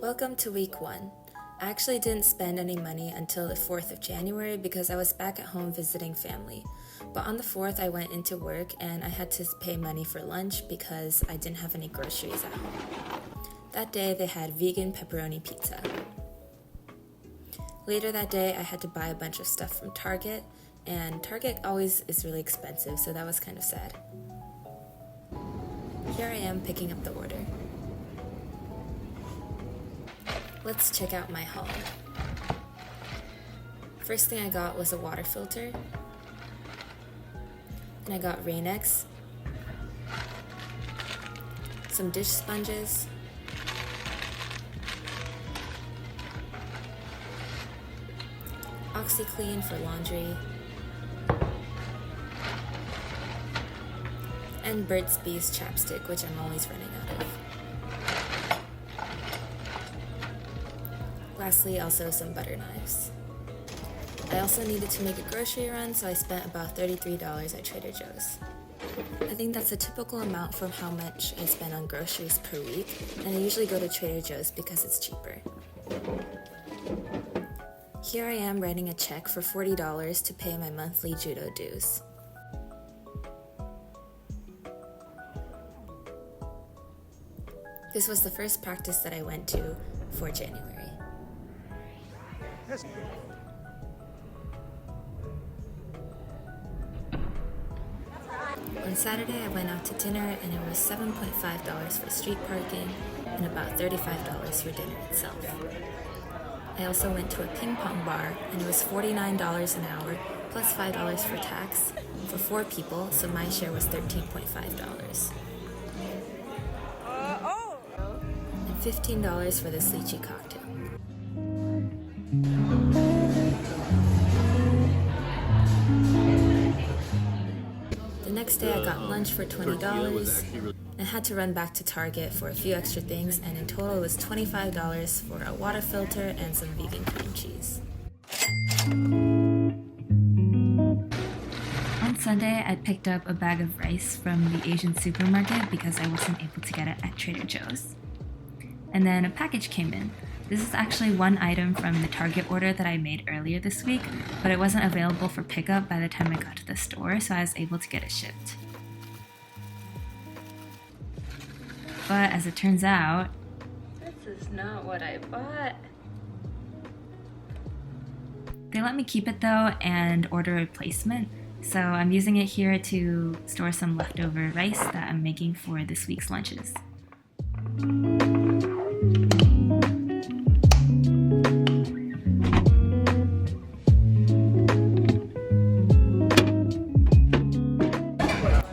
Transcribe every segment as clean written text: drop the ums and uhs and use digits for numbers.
Welcome to week 1. I actually didn't spend any money until the 4th of January because I was back at home visiting family. But on the 4th, I went into work and I had to pay money for lunch because I didn't have any groceries at home. That day, they had vegan pepperoni pizza. Later that day, I had to buy a bunch of stuff from Target, and Target always is really expensive, so that was kind of sad. Here I am picking up the order. Let's check out my haul. First thing I got was a water filter. And I got Rain-X, some dish sponges, OxyClean for laundry, and Burt's Bees chapstick, which I'm always running out of. Lastly, also some butter knives. I also needed to make a grocery run, so I spent about $33 at Trader Joe's. I think that's a typical amount for how much I spend on groceries per week, and I usually go to Trader Joe's because it's cheaper. Here I am writing a check for $40 to pay my monthly judo dues. This was the first practice that I went to for January. On Saturday, I went out to dinner and it was $7.5 for street parking and about $35 for dinner itself. I also went to a ping pong bar and it was $49 an hour plus $5 for tax for 4 people, so my share was $13.5. And $15 for this lychee cocktail. The next day I got lunch for $20. I had to run back to Target for a few extra things, and in total it was $25 for a water filter and some vegan cream cheese. On Sunday, I picked up a bag of rice from the Asian supermarket because I wasn't able to get it at Trader Joe's. And then a package came in. This is actually one item from the Target order that I made earlier this week, but it wasn't available for pickup by the time I got to the store, so I was able to get it shipped. But as it turns out, this is not what I bought. They let me keep it though and order a replacement, so I'm using it here to store some leftover rice that I'm making for this week's lunches.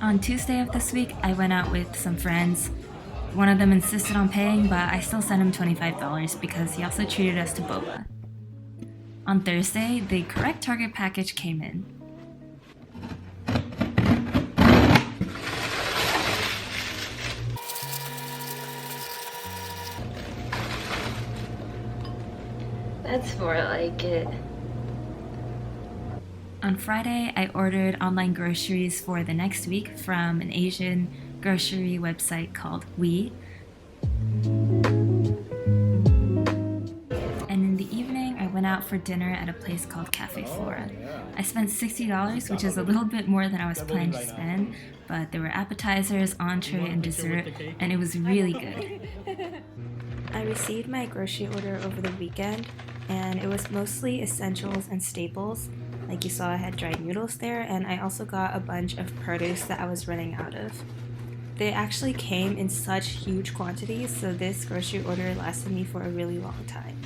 On Tuesday of this week, I went out with some friends. One of them insisted on paying, but I still sent him $25 because he also treated us to boba. On Thursday, the correct Target package came in. That's more like it. On Friday, I ordered online groceries for the next week from an Asian grocery website called We. And in the evening, I went out for dinner at a place called Cafe Flora. I spent $60, which is a little bit more than I was planning to spend, but there were appetizers, entree, and dessert, and it was really good. I received my grocery order over the weekend, and it was mostly essentials and staples. Like you saw, I had dried noodles there, and I also got a bunch of produce that I was running out of. They actually came in such huge quantities, so this grocery order lasted me for a really long time.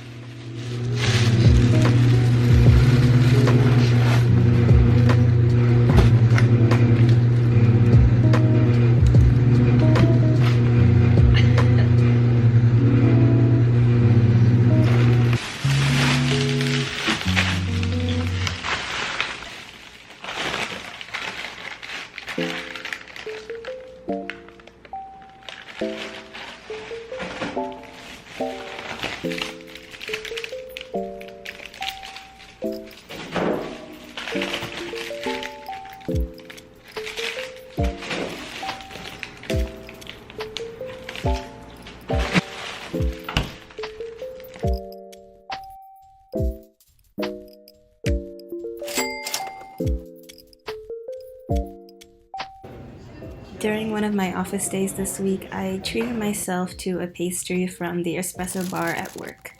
of my office days this week, I treated myself to a pastry from the espresso bar at work.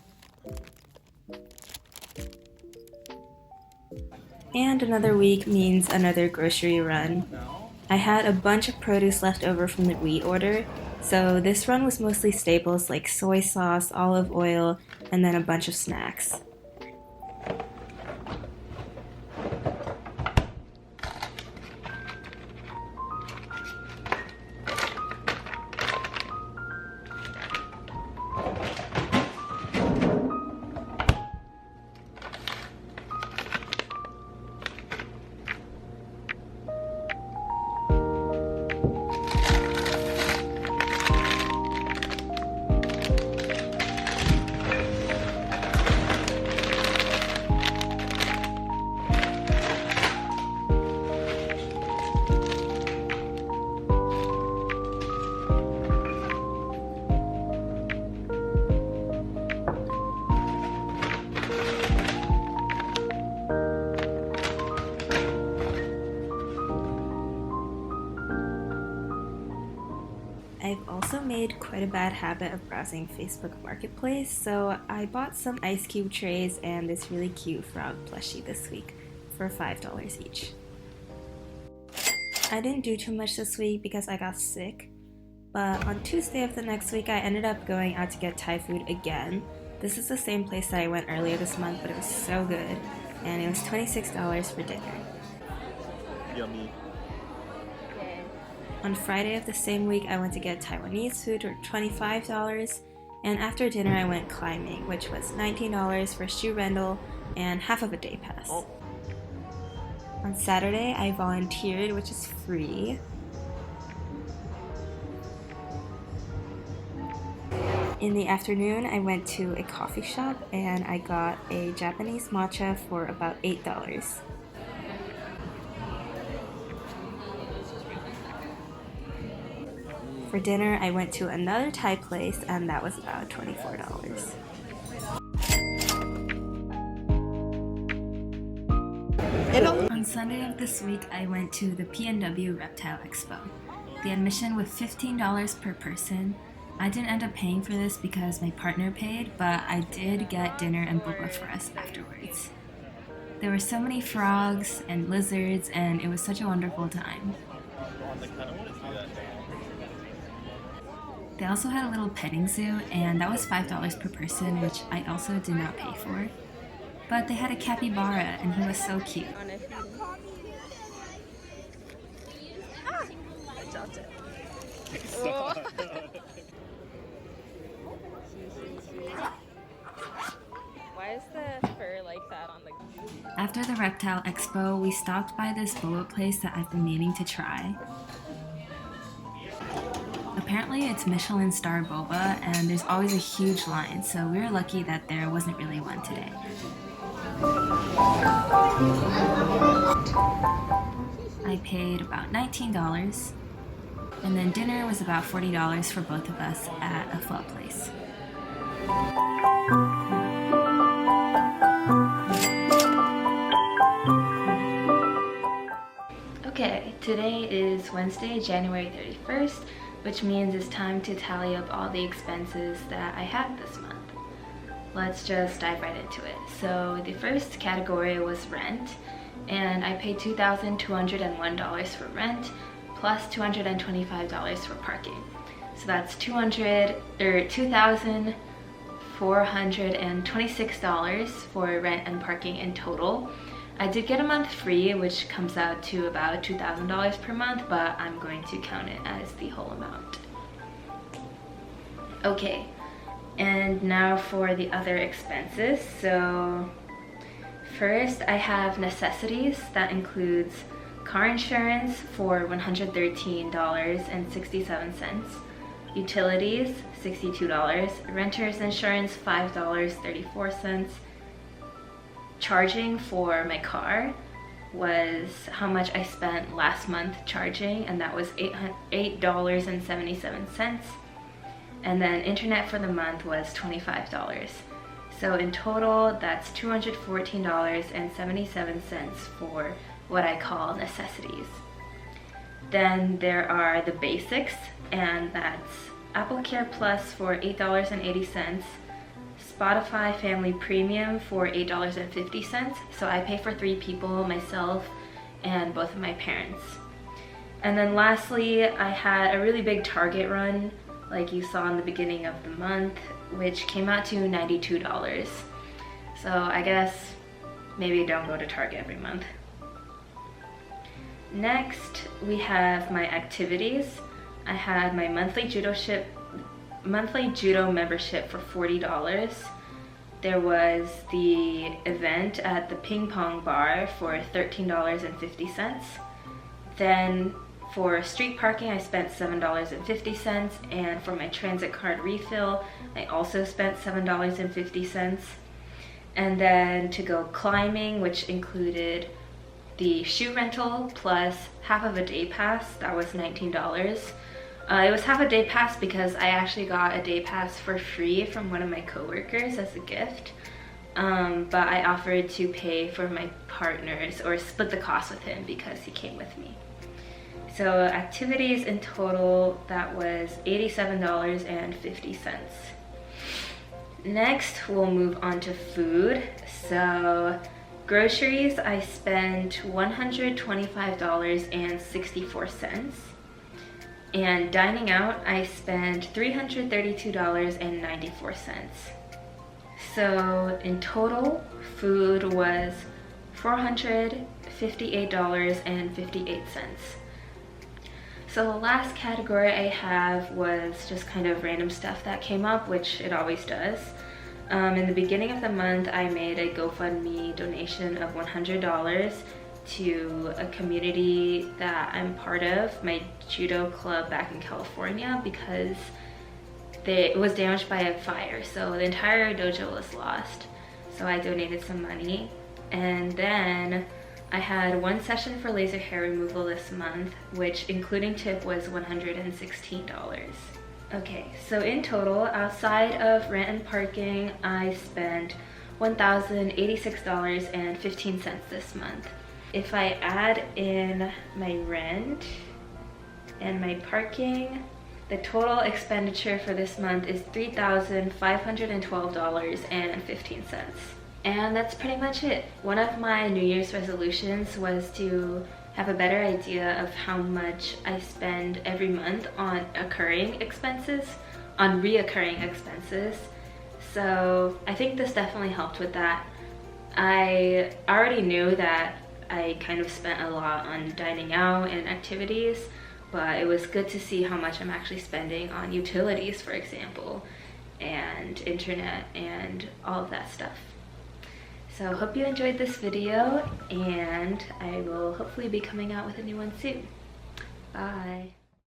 And another week means another grocery run. I had a bunch of produce left over from the wheat order, so this run was mostly staples like soy sauce, olive oil, and then a bunch of snacks. I've also made quite a bad habit of browsing Facebook Marketplace, so I bought some ice cube trays and this really cute frog plushie this week for $5 each. I didn't do too much this week because I got sick, but on Tuesday of the next week I ended up going out to get Thai food again. This is the same place that I went earlier this month, but it was so good, and it was $26 for dinner. Yummy. On Friday of the same week, I went to get Taiwanese food for $25, and after dinner I went climbing, which was $19 for shoe rental and half of a day pass. On Saturday, I volunteered, which is free. In the afternoon, I went to a coffee shop and I got a Japanese matcha for about $8. For dinner, I went to another Thai place and that was about $24. On Sunday of this week, I went to the PNW Reptile Expo. The admission was $15 per person. I didn't end up paying for this because my partner paid, but I did get dinner and boba for us afterwards. There were so many frogs and lizards and it was such a wonderful time. They also had a little petting zoo, and that was $5 per person, which I also did not pay for. But they had a capybara, and he was so cute. Why is the fur like that on the... After the Reptile Expo, we stopped by this boba place that I've been meaning to try. Apparently it's Michelin star boba and there's always a huge line, so we were lucky that there wasn't really one today. I paid about $19, and then dinner was about $40 for both of us at a pho place. Okay, today is Wednesday, January 31st, which means it's time to tally up all the expenses that I had this month. Let's just dive right into it. So the first category was rent, and I paid $2,201 for rent, plus $225 for parking. So that's $2,426 for rent and parking in total. I did get a month free, which comes out to about $2,000 per month, but I'm going to count it as the whole amount. Okay, and now for the other expenses. So first I have necessities. That includes car insurance for $113.67, utilities $62, renter's insurance $5.34, charging for my car was how much I spent last month charging, and that was $8.77, and then internet for the month was $25. So in total, that's $214.77 for what I call necessities. Then there are the basics, and that's Apple Care Plus for $8.80, Spotify Family Premium for $8.50. So I pay for 3 people, myself and both of my parents. And then lastly, I had a really big Target run, like you saw in the beginning of the month, which came out to $92. So I guess maybe don't go to Target every month. Next, we have my activities. I had my monthly judo membership for $40. There was the event at the ping pong bar for $13.50. Then for street parking, I spent $7.50, and for my transit card refill, I also spent $7.50. And then to go climbing, which included the shoe rental plus half of a day pass, that was $19. It was half a day pass because I actually got a day pass for free from one of my coworkers as a gift. But I offered to pay for my partner's or split the cost with him because he came with me. So activities in total, that was $87.50. Next, we'll move on to food. So groceries, I spent $125.64. And dining out, I spent $332.94. So in total, food was $458.58. So the last category I have was just kind of random stuff that came up, which it always does. In the beginning of the month, I made a GoFundMe donation of $100 to a community that I'm part of, my judo club back in California, because it was damaged by a fire, so the entire dojo was lost. So I donated some money. And then I had 1 session for laser hair removal this month, which including tip was $116. Okay, so in total, outside of rent and parking, I spent $1,086.15 this month. If I add in my rent and my parking, the total expenditure for this month is $3,512.15. And that's pretty much it. One of my New Year's resolutions was to have a better idea of how much I spend every month on reoccurring expenses. So I think this definitely helped with that. I already knew that I kind of spent a lot on dining out and activities, but it was good to see how much I'm actually spending on utilities, for example, and internet and all of that stuff. So hope you enjoyed this video, and I will hopefully be coming out with a new one soon. Bye.